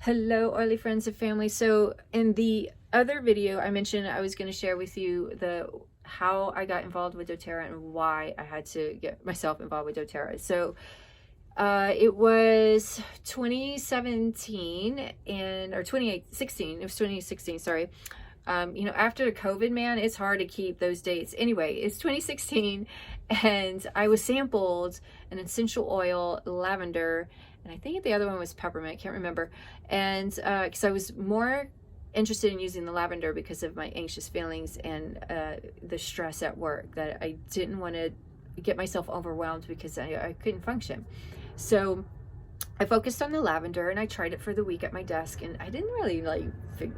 Hello, oily friends and family. So in the other video, I mentioned I was going to share with you how I got involved with doTERRA and why I had to get myself involved with doTERRA. So it was 2017 or 2016. It was 2016, sorry. After COVID, man, it's hard to keep those dates. Anyway, it's 2016 and I was sampled an essential oil, lavender, and I think the other one was peppermint, can't remember. And because I was more interested in using the lavender because of my anxious feelings and the stress at work, that I didn't want to get myself overwhelmed because I couldn't function. So I focused on the lavender and I tried it for the week at my desk, and I didn't really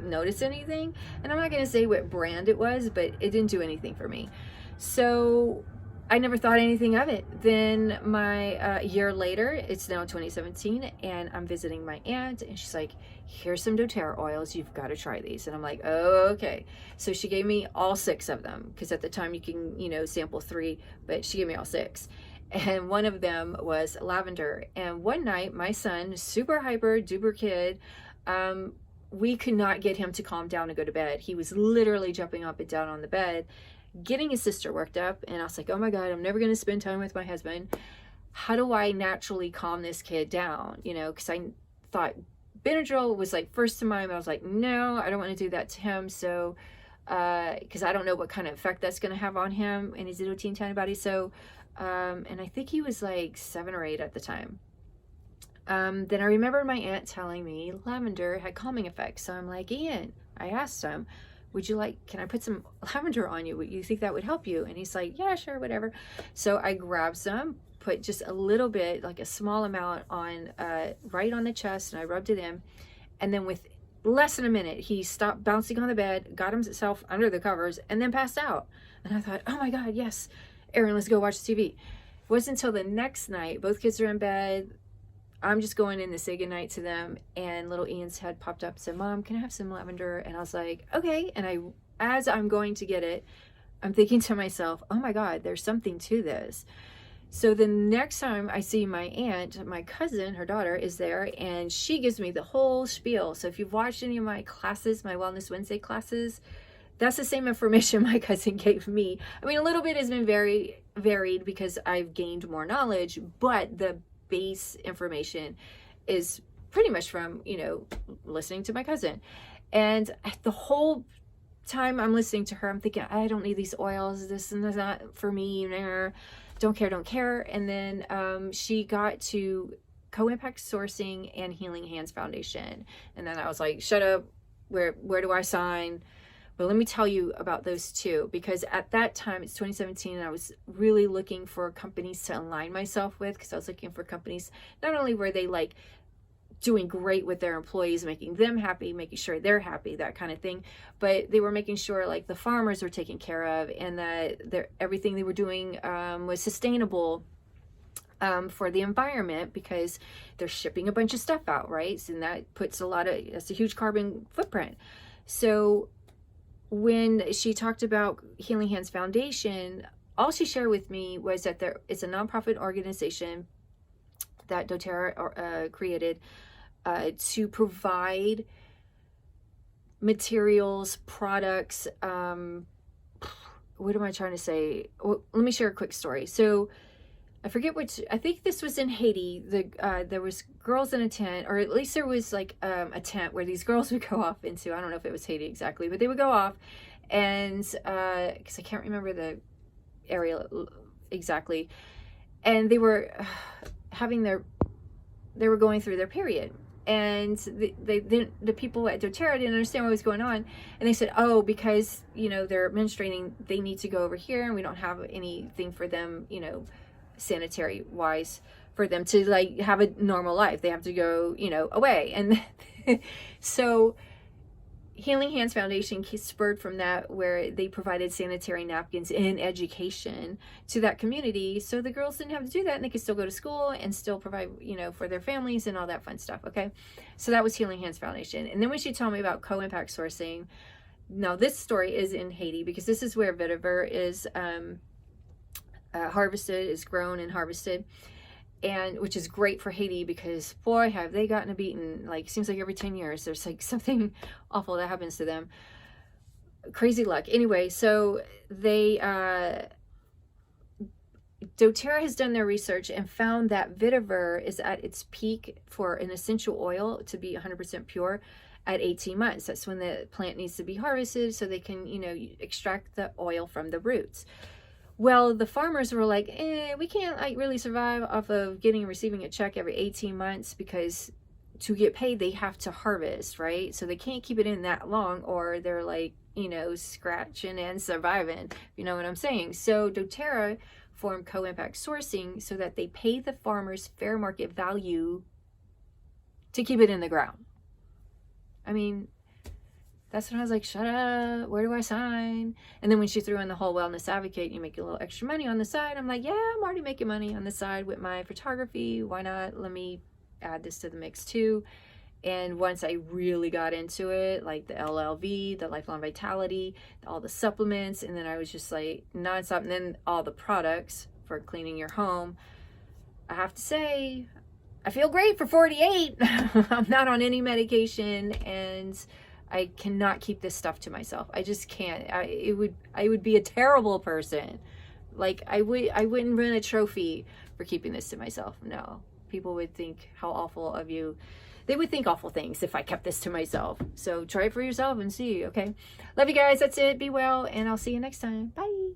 notice anything. And I'm not going to say what brand it was, but it didn't do anything for me. So I never thought anything of it. Then a year later, it's now 2017, and I'm visiting my aunt, and she's like, here's some doTERRA oils, you've got to try these. And I'm like, oh, okay. So she gave me all 6 of them, because at the time you can, sample 3, but she gave me all 6. And one of them was lavender. And one night, my son, super hyper duper kid, we could not get him to calm down and go to bed. He was literally jumping up and down on the bed, getting his sister worked up. And I was like, oh my God, I'm never going to spend time with my husband. How do I naturally calm this kid down? Because I thought Benadryl was first in mind. I was like, no, I don't want to do that to him. So, because I don't know what kind of effect that's going to have on him and his little teen antibody. So, and I think he was 7 or 8 at the time. Then I remember my aunt telling me lavender had calming effects. So I'm like, Ian, I asked him, can I put some lavender on you? Would you think that would help you? And he's like, yeah, sure, whatever. So I grabbed some, put just a little bit, a small amount on, right on the chest, and I rubbed it in. And then with less than a minute, he stopped bouncing on the bed, got himself under the covers, and then passed out. And I thought, oh my God, yes, Aaron, let's go watch TV. It wasn't until the next night, both kids are in bed, I'm just going in to say goodnight to them, and little Ian's head popped up and said, Mom, can I have some lavender? And I was like, okay. And as I'm going to get it, I'm thinking to myself, oh my God, there's something to this. So the next time I see my aunt, my cousin, her daughter, is there, and she gives me the whole spiel. So if you've watched any of my classes, my Wellness Wednesday classes, that's the same information my cousin gave me. I mean, a little bit has been very varied because I've gained more knowledge, but the base information is pretty much from, listening to my cousin. And the whole time I'm listening to her, I'm thinking, I don't need these oils. This is not for me. Don't care. And then she got to Co-Impact Sourcing and Healing Hands Foundation. And then I was like, shut up. Where do I sign? But let me tell you about those two, because at that time, it's 2017, and I was really looking for companies to align myself with, because I was looking for companies, not only were they doing great with their employees, making them happy, making sure they're happy, that kind of thing, but they were making sure the farmers were taken care of, and that everything they were doing was sustainable for the environment, because they're shipping a bunch of stuff out, right? And that's a huge carbon footprint. So when she talked about Healing Hands Foundation, all she shared with me was that it's a nonprofit organization that doTERRA created to provide materials, products. What am I trying to say? Well, let me share a quick story. So I forget I think this was in Haiti. There was girls in a tent, or at least there was a tent where these girls would go off into. I don't know if it was Haiti exactly, but they would go off, and because I can't remember the area exactly, and they were they were going through their period, and the people at doTERRA didn't understand what was going on, and they said, oh, because they're menstruating, they need to go over here, and we don't have anything for them, sanitary wise, for them to have a normal life. They have to go away. And so Healing Hands Foundation spurred from that, where they provided sanitary napkins and education to that community, so the girls didn't have to do that, and they could still go to school and still provide for their families and all that fun stuff. Okay, so that was Healing Hands Foundation. And then when she told me about Co-Impact Sourcing, now this story is in Haiti, because this is where vetiver is harvested, is grown and harvested. and which is great for Haiti because boy, have they gotten a beating. Like, seems like every 10 years there's like something awful that happens to them. Crazy luck. Anyway, so they doTERRA has done their research and found that vetiver is at its peak for an essential oil to be 100% pure at 18 months. That's when the plant needs to be harvested so they can, you know, extract the oil from the roots. Well, the farmers were like, we can't like really survive off of getting and receiving a check every 18 months because to get paid, they have to harvest, right? So they can't keep it in that long or they're like, you know, scratching and surviving, you know what I'm saying? So doTERRA formed co-impact sourcing so that they pay the farmers fair market value to keep it in the ground. I mean, that's when I was like, shut up, where do I sign? And then when she threw in the whole wellness advocate, you make a little extra money on the side. I'm like, yeah, I'm already making money on the side with my photography. Why not? Let me add this to the mix too. And once I really got into it, like the LLV, the Lifelong Vitality, all the supplements, and then I was just like nonstop, and then all the products for cleaning your home, I have to say, I feel great for 48. I'm not on any medication, and I cannot keep this stuff to myself. I just can't. I would be a terrible person. Like I wouldn't win a trophy for keeping this to myself. No, people would think how awful of you. They would think awful things if I kept this to myself. So try it for yourself and see, okay? Love you guys. That's it. Be well, and I'll see you next time. Bye.